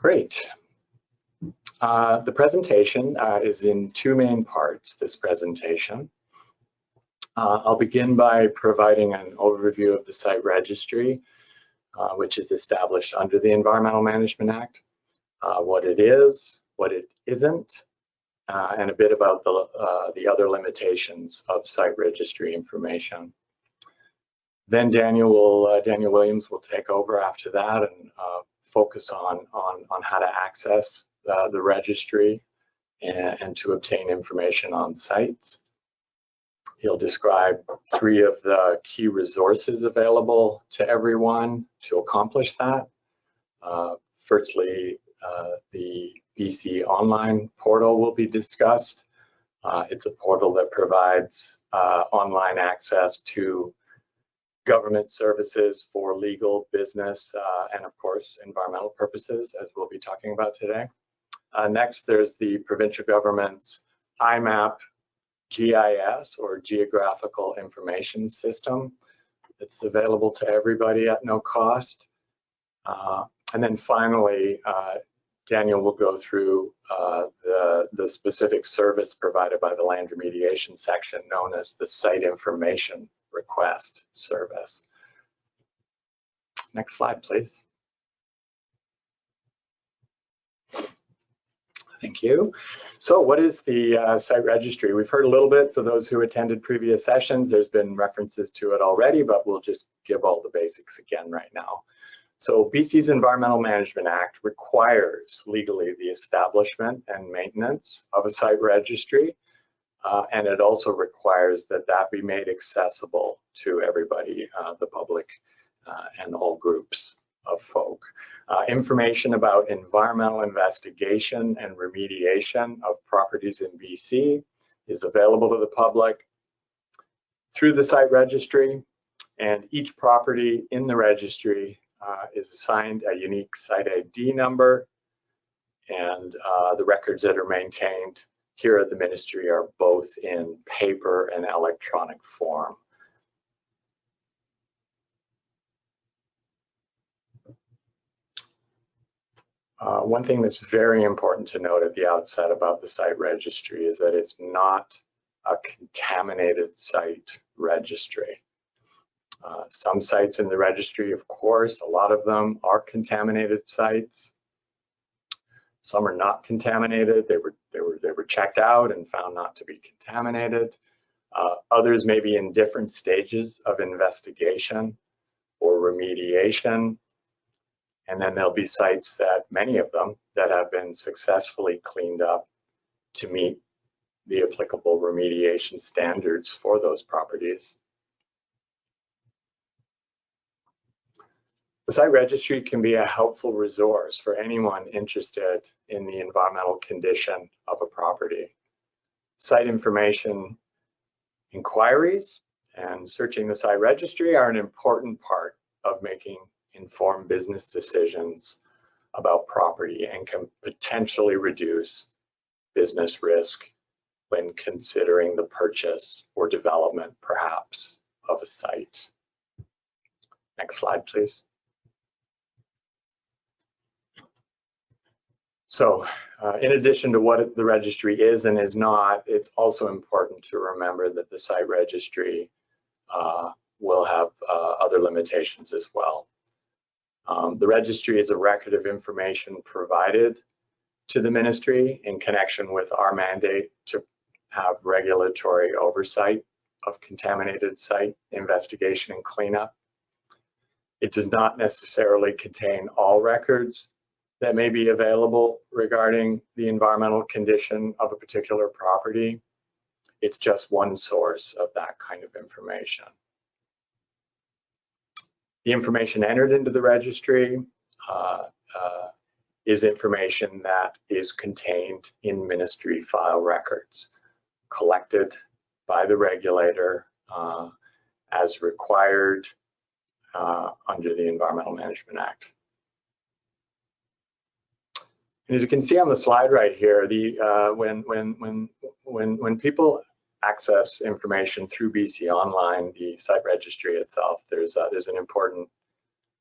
Great. The presentation is in two main parts, this presentation. I'll begin by providing an overview of the Site Registry, which is established under the Environmental Management Act, what it is, what it isn't, and a bit about the other limitations of Site Registry information. Then Daniel Williams will take over after that and focus on how to access the registry and to obtain information on sites. He'll describe three of the key resources available to everyone to accomplish that. Firstly, the BC Online portal will be discussed. It's a portal that provides online access to government services for legal, business, and of course, environmental purposes, as we'll be talking about today. Next, there's the provincial government's IMAP GIS, or Geographical Information System. It's available to everybody at no cost. And then finally, Daniel will go through the specific service provided by the land remediation section known as the Site Information Request Service. Next slide, please. Thank you. So what is the Site Registry? We've heard a little bit for those who attended previous sessions. There's been references to it already, but we'll just give all the basics again right now. So BC's Environmental Management Act requires legally the establishment and maintenance of a site registry, and it also requires that that be made accessible to everybody, the public and all groups of folk. Information about environmental investigation and remediation of properties in BC is available to the public through the site registry, and each property in the registry is assigned a unique site ID number, and the records that are maintained here at the ministry are both in paper and electronic form. One thing that's very important to note at the outset about the site registry is that it's not a contaminated site registry. Some sites in the registry, of course, a lot of them are contaminated sites. Some are not contaminated. They were checked out and found not to be contaminated. Others may be in different stages of investigation or remediation. And then there'll be sites that, many of them, that have been successfully cleaned up to meet the applicable remediation standards for those properties. The site registry can be a helpful resource for anyone interested in the environmental condition of a property. Site information inquiries and searching the site registry are an important part of making informed business decisions about property and can potentially reduce business risk when considering the purchase or development, perhaps, of a site. Next slide, please. So in addition to what the registry is and is not, it's also important to remember that the site registry will have other limitations as well. The registry is a record of information provided to the ministry in connection with our mandate to have regulatory oversight of contaminated site investigation and cleanup. It does not necessarily contain all records that may be available regarding the environmental condition of a particular property. It's just one source of that kind of information. The information entered into the registry is information that is contained in ministry file records, collected by the regulator as required under the Environmental Management Act. And as you can see on the slide right here, when people access information through BC Online, the site registry itself, there's an important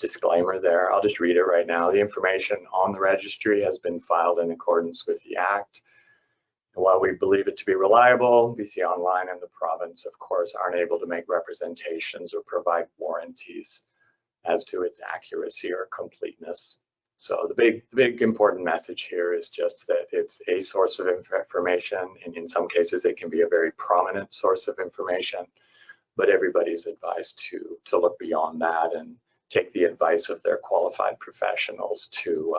disclaimer there. I'll just read it right now. The information on the registry has been filed in accordance with the Act. And while we believe it to be reliable, BC Online and the province, of course, aren't able to make representations or provide warranties as to its accuracy or completeness. So the big important message here is just that it's a source of information, and in some cases it can be a very prominent source of information, but everybody's advised to look beyond that and take the advice of their qualified professionals to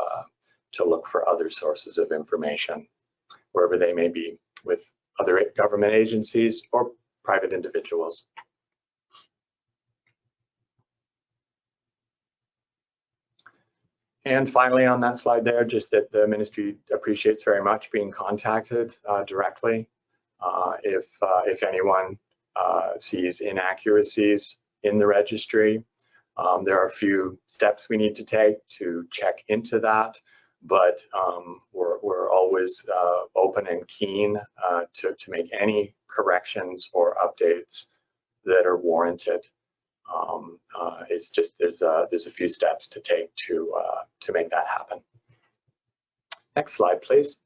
look for other sources of information, wherever they may be, with other government agencies or private individuals. And finally, on that slide there, just that the ministry appreciates very much being contacted directly if anyone sees inaccuracies in the registry. There are a few steps we need to take to check into that, but we're always open and keen to make any corrections or updates that are warranted. It's just there's a few steps to take to make that happen. Next slide, please.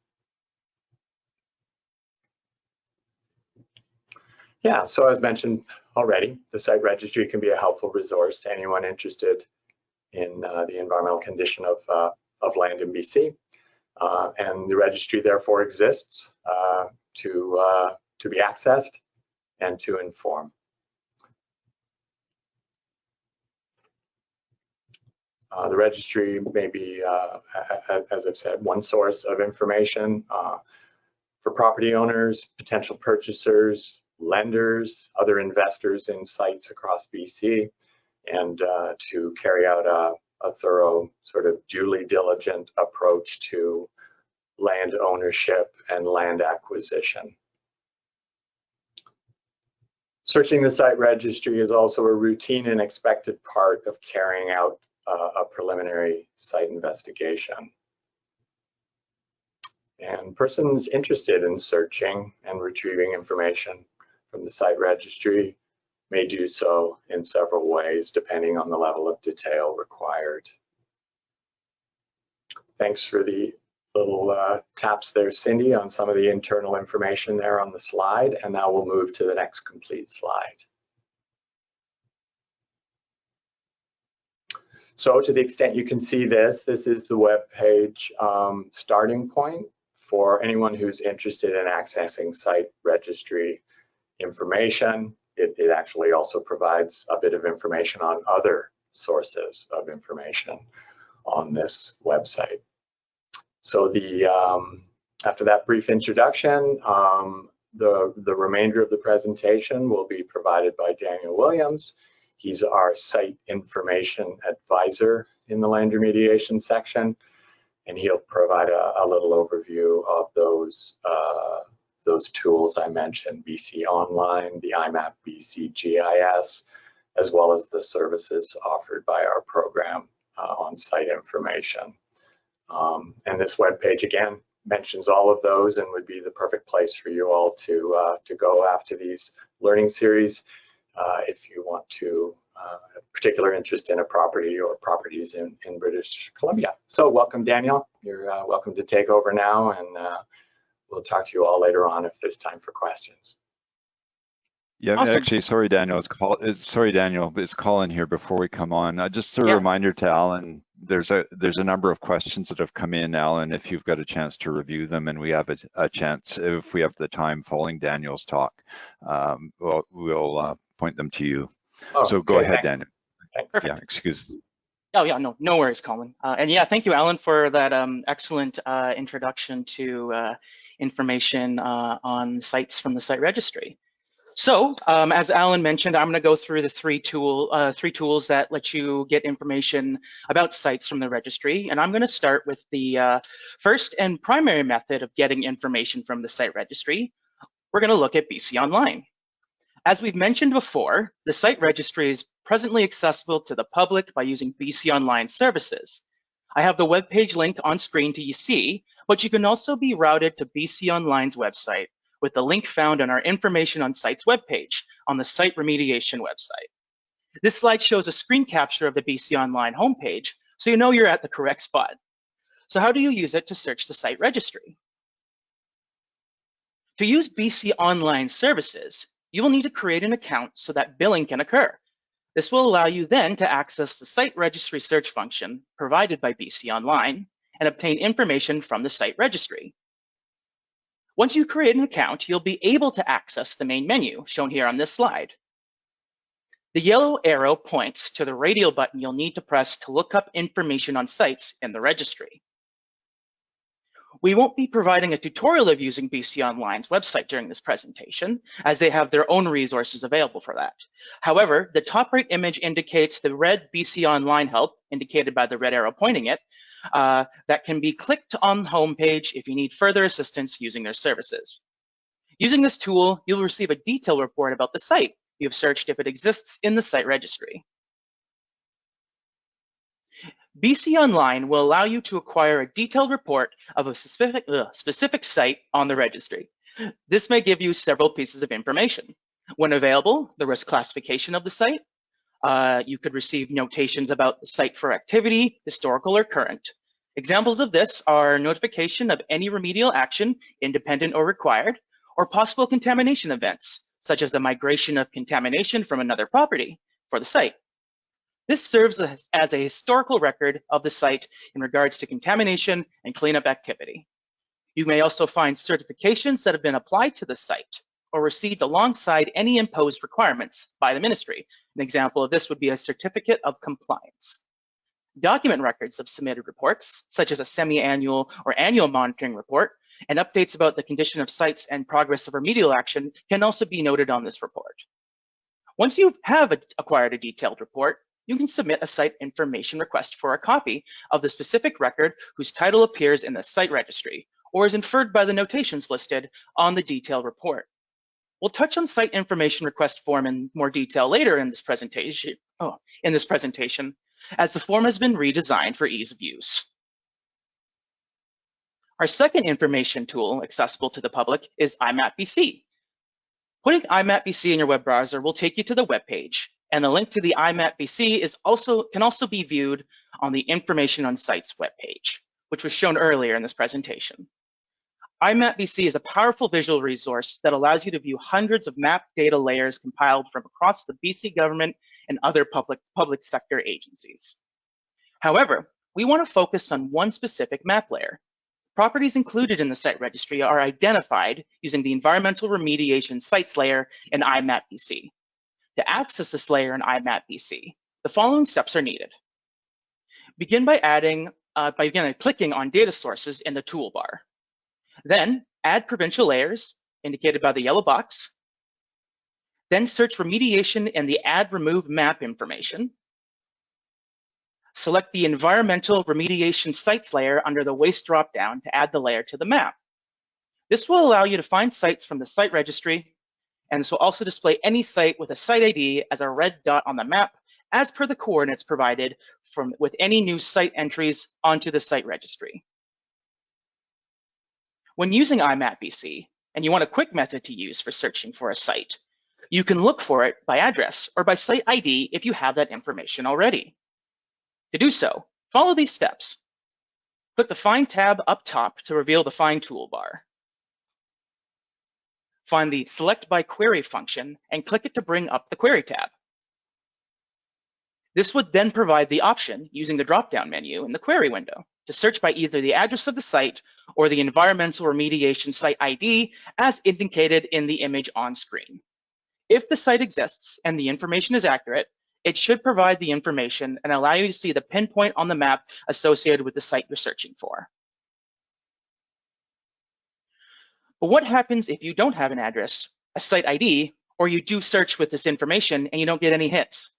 Yeah, so as mentioned already, the site registry can be a helpful resource to anyone interested in the environmental condition of land in BC, and the registry therefore exists to be accessed and to inform. The registry may be, as I've said, one source of information for property owners, potential purchasers, lenders, other investors in sites across BC, and to carry out a thorough, sort of duly diligent approach to land ownership and land acquisition. Searching the site registry is also a routine and expected part of carrying out a preliminary site investigation. And persons interested in searching and retrieving information from the site registry may do so in several ways, depending on the level of detail required. Thanks for the little taps there, Cindy, on some of the internal information there on the slide. And now we'll move to the next complete slide. So to the extent you can see this is the web page starting point for anyone who's interested in accessing site registry information. It actually also provides a bit of information on other sources of information on this website. So after that brief introduction, the remainder of the presentation will be provided by Daniel Williams. He's our site information advisor in the land remediation section, and he'll provide a little overview of those tools I mentioned, BC Online, the IMAPBC GIS, as well as the services offered by our program on site information. And this webpage again mentions all of those and would be the perfect place for you all to go after these learning series. If you want to have particular interest in a property or properties in British Columbia. So welcome, Daniel. You're welcome to take over now, and we'll talk to you all later on if there's time for questions. Yeah, Awesome. Actually, sorry, Daniel. Sorry, Daniel. It's Colin here before we come on. Just a reminder to Alan. There's a number of questions that have come in, Alan. If you've got a chance to review them, and we have a chance, if we have the time following Daniel's talk, we'll point them to you. So go ahead, Daniel. Thanks. Yeah, excuse me. Oh yeah, no worries, Colin. And yeah, thank you, Alan, for that excellent introduction to information on sites from the site registry. So as Alan mentioned, I'm going to go through the three tools that let you get information about sites from the registry. And I'm going to start with the first and primary method of getting information from the site registry. We're going to look at BC Online. As we've mentioned before, the site registry is presently accessible to the public by using BC Online services. I have the webpage link on screen to see, but you can also be routed to BC Online's website with the link found on our Information on Sites webpage on the Site Remediation website. This slide shows a screen capture of the BC Online homepage, so you know you're at the correct spot. So how do you use it to search the site registry? To use BC Online services, you will need to create an account so that billing can occur. This will allow you then to access the site registry search function provided by BC Online and obtain information from the site registry. Once you create an account, you'll be able to access the main menu shown here on this slide. The yellow arrow points to the radial button you'll need to press to look up information on sites in the registry. We won't be providing a tutorial of using BC Online's website during this presentation, as they have their own resources available for that. However, the top right image indicates the red BC Online help, indicated by the red arrow pointing it, that can be clicked on the homepage if you need further assistance using their services. Using this tool, you'll receive a detailed report about the site you have searched if it exists in the site registry. BC Online will allow you to acquire a detailed report of a specific site on the registry. This may give you several pieces of information. When available, the risk classification of the site. You could receive notations about the site for activity, historical or current. Examples of this are notification of any remedial action, independent or required, or possible contamination events, such as the migration of contamination from another property for the site. This serves as a historical record of the site in regards to contamination and cleanup activity. You may also find certifications that have been applied to the site or received alongside any imposed requirements by the ministry. An example of this would be a certificate of compliance. Document records of submitted reports, such as a semi-annual or annual monitoring report, and updates about the condition of sites and progress of remedial action can also be noted on this report. Once you have acquired a detailed report, you can submit a site information request for a copy of the specific record whose title appears in the site registry or is inferred by the notations listed on the detailed report. We'll touch on site information request form in more detail later in this presentation, as the form has been redesigned for ease of use. Our second information tool accessible to the public is IMAPBC. Putting IMAPBC in your web browser will take you to the web page, and the link to the IMAPBC can also be viewed on the Information on Sites webpage, which was shown earlier in this presentation. IMAPBC is a powerful visual resource that allows you to view hundreds of map data layers compiled from across the BC government and other public sector agencies. However, we want to focus on one specific map layer. Properties included in the site registry are identified using the Environmental Remediation Sites layer in IMAPBC. To access this layer in IMAPBC, the following steps are needed. Begin by clicking on data sources in the toolbar. Then add provincial layers, indicated by the yellow box. Then search remediation in the Add Remove Map information. Select the Environmental Remediation Sites layer under the Waste dropdown to add the layer to the map. This will allow you to find sites from the site registry, and this will also display any site with a site ID as a red dot on the map as per the coordinates provided with any new site entries onto the site registry. When using IMAPBC, and you want a quick method to use for searching for a site, you can look for it by address or by site ID if you have that information already. To do so, follow these steps. Click the Find tab up top to reveal the Find toolbar. Find the Select by Query function and click it to bring up the Query tab. This would then provide the option, using the drop-down menu in the Query window, to search by either the address of the site or the Environmental Remediation Site ID as indicated in the image on screen. If the site exists and the information is accurate, it should provide the information and allow you to see the pinpoint on the map associated with the site you're searching for. But what happens if you don't have an address, a site ID, or you do search with this information and you don't get any hits?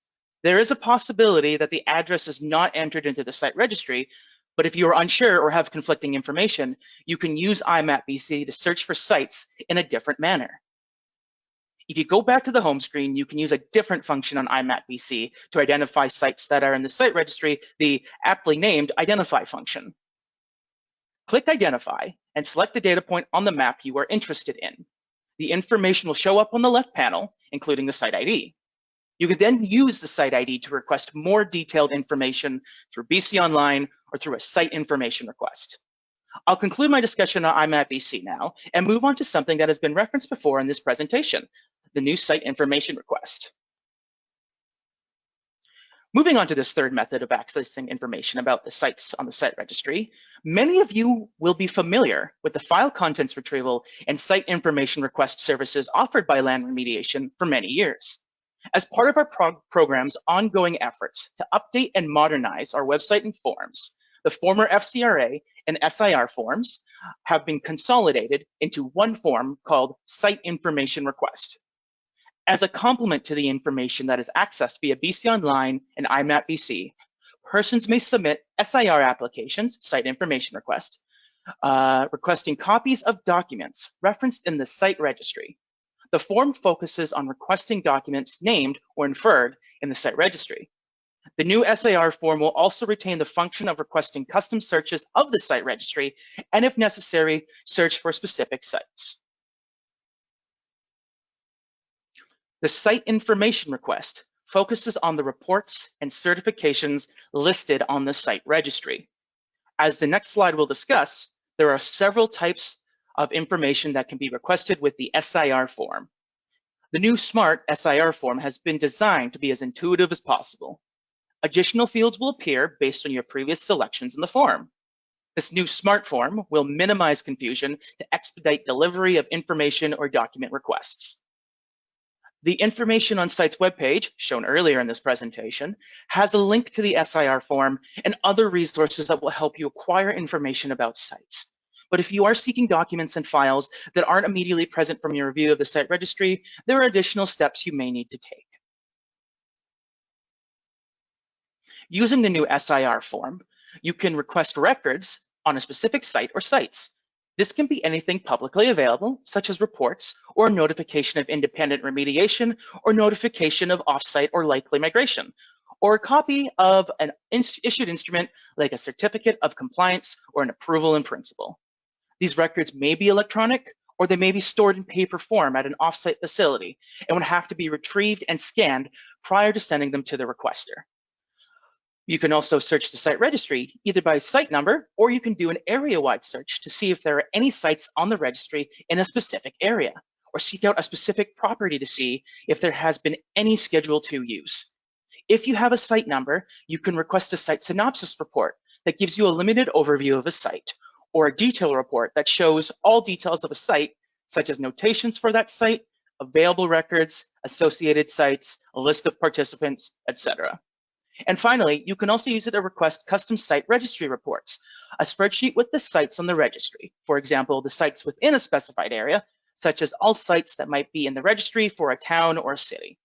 There is a possibility that the address is not entered into the site registry, but if you are unsure or have conflicting information, you can use IMAPBC to search for sites in a different manner. If you go back to the home screen, you can use a different function on IMAPBC to identify sites that are in the site registry, the aptly named Identify function. Click Identify and select the data point on the map you are interested in. The information will show up on the left panel, including the site ID. You can then use the site ID to request more detailed information through BC Online or through a site information request. I'll conclude my discussion on IMAPBC now and move on to something that has been referenced before in this presentation, the new site information request. Moving on to this third method of accessing information about the sites on the site registry, many of you will be familiar with the file contents retrieval and site information request services offered by Land Remediation for many years. As part of our program's ongoing efforts to update and modernize our website and forms, the former FCRA and SIR forms have been consolidated into one form called Site Information Request. As a complement to the information that is accessed via BC Online and IMAPBC, persons may submit SIR applications, Site Information Request, requesting copies of documents referenced in the site registry. The form focuses on requesting documents named or inferred in the site registry. The new SIR form will also retain the function of requesting custom searches of the site registry and, if necessary, search for specific sites. The Site Information Request focuses on the reports and certifications listed on the site registry. As the next slide will discuss, there are several types of information that can be requested with the SIR form. The new Smart SIR form has been designed to be as intuitive as possible. Additional fields will appear based on your previous selections in the form. This new Smart form will minimize confusion to expedite delivery of information or document requests. The information on site's webpage, shown earlier in this presentation, has a link to the SIR form and other resources that will help you acquire information about sites. But if you are seeking documents and files that aren't immediately present from your review of the site registry, there are additional steps you may need to take. Using the new SIR form, you can request records on a specific site or sites. This can be anything publicly available, such as reports or notification of independent remediation or notification of offsite or likely migration, or a copy of an issued instrument like a certificate of compliance or an approval in principle. These records may be electronic or they may be stored in paper form at an offsite facility and would have to be retrieved and scanned prior to sending them to the requester. You can also search the site registry either by site number, or you can do an area-wide search to see if there are any sites on the registry in a specific area, or seek out a specific property to see if there has been any Schedule II use. If you have a site number, you can request a site synopsis report that gives you a limited overview of a site, or a detail report that shows all details of a site, such as notations for that site, available records, associated sites, a list of participants, etc. And finally, you can also use it to request custom site registry reports, a spreadsheet with the sites on the registry. For example, the sites within a specified area, such as all sites that might be in the registry for a town or a city.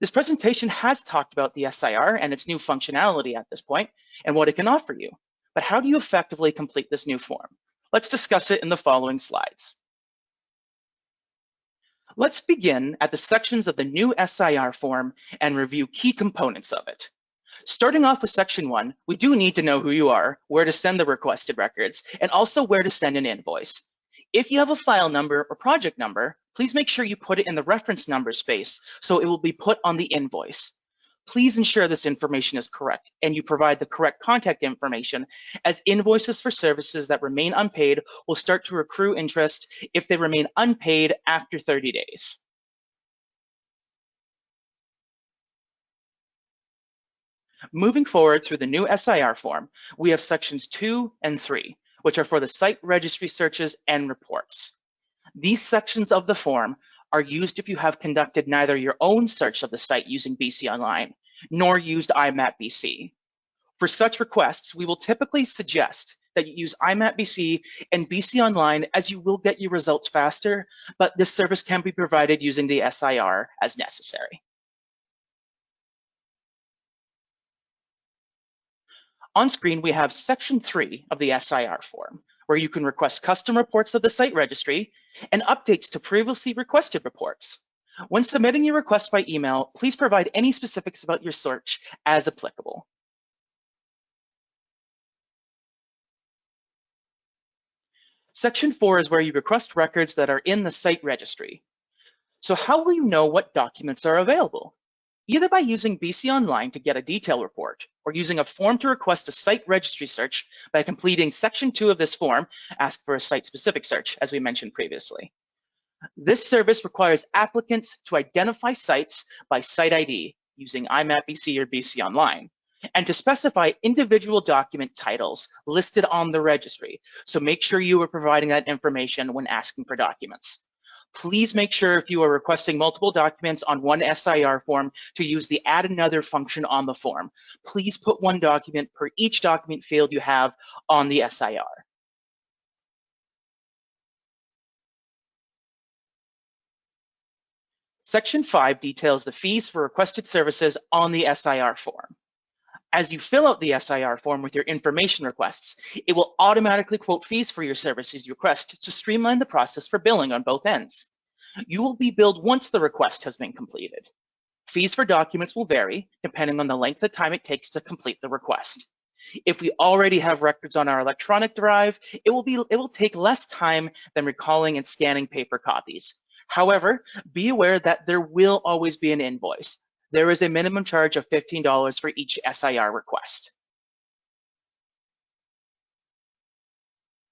This presentation has talked about the SIR and its new functionality at this point and what it can offer you. But how do you effectively complete this new form? Let's discuss it in the following slides. Let's begin at the sections of the new SIR form and review key components of it. Starting off with section 1, we do need to know who you are, where to send the requested records, and also where to send an invoice. If you have a file number or project number, please make sure you put it in the reference number space so it will be put on the invoice. Please ensure this information is correct and you provide the correct contact information, as invoices for services that remain unpaid will start to accrue interest if they remain unpaid after 30 days. Moving forward through the new SIR form, we have sections 2 and 3, which are for the site registry searches and reports. These sections of the form are used if you have conducted neither your own search of the site using BC Online, nor used IMAPBC. For such requests, we will typically suggest that you use IMAPBC and BC Online, as you will get your results faster, but this service can be provided using the SIR as necessary. On screen, we have section 3 of the SIR form, where you can request custom reports of the site registry and updates to previously requested reports. When submitting your request by email, please provide any specifics about your search as applicable. Section 4 is where you request records that are in the site registry. So how will you know what documents are available? either by using BC Online to get a detail report or using a form to request a site registry search by completing section 2 of this form, ask for a site-specific search, as we mentioned previously. This service requires applicants to identify sites by site ID using IMAPBC or BC Online, and to specify individual document titles listed on the registry. So make sure you are providing that information when asking for documents. Please make sure if you are requesting multiple documents on one SIR form to use the add another function on the form. Please put one document per each document field you have on the SIR. Section 5 details the fees for requested services on the SIR form. As you fill out the SIR form with your information requests, it will automatically quote fees for your services you request to streamline the process for billing on both ends. You will be billed once the request has been completed. Fees for documents will vary depending on the length of time it takes to complete the request. If we already have records on our electronic drive, it will take less time than recalling and scanning paper copies. However, be aware that there will always be an invoice. There is a minimum charge of $15 for each SIR request.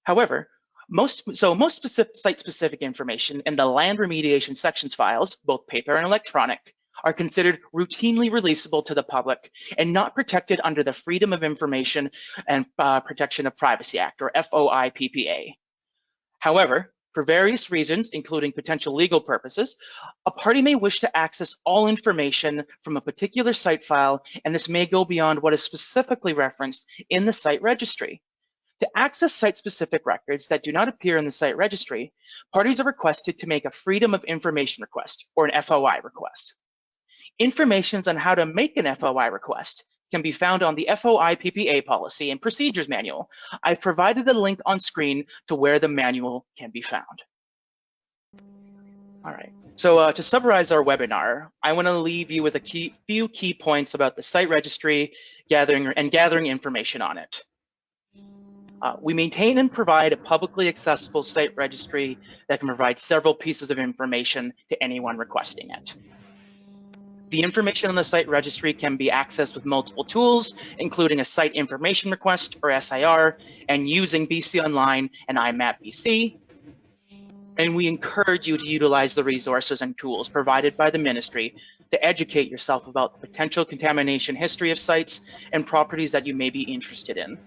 However, most site-specific information in the land remediation sections files, both paper and electronic, are considered routinely releasable to the public and not protected under the Freedom of Information and Protection of Privacy Act, or FOIPPA. However, for various reasons, including potential legal purposes, a party may wish to access all information from a particular site file, and this may go beyond what is specifically referenced in the site registry. To access site-specific records that do not appear in the site registry, parties are requested to make a Freedom of Information request, or an FOI request. Information on how to make an FOI request can be found on the FOIPPA policy and procedures manual. I've provided the link on screen to where the manual can be found. All right, so to summarize our webinar, I want to leave you with a few key points about the site registry gathering information on it. We maintain and provide a publicly accessible site registry that can provide several pieces of information to anyone requesting it. The information on the site registry can be accessed with multiple tools, including a site information request, or SIR, and using BC Online and IMAPBC. And we encourage you to utilize the resources and tools provided by the ministry to educate yourself about the potential contamination history of sites and properties that you may be interested in.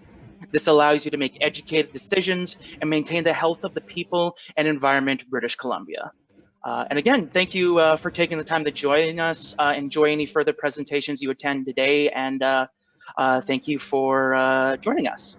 This allows you to make educated decisions and maintain the health of the people and environment of British Columbia. And again, thank you for taking the time to join us. Enjoy any further presentations you attend today, and thank you for joining us.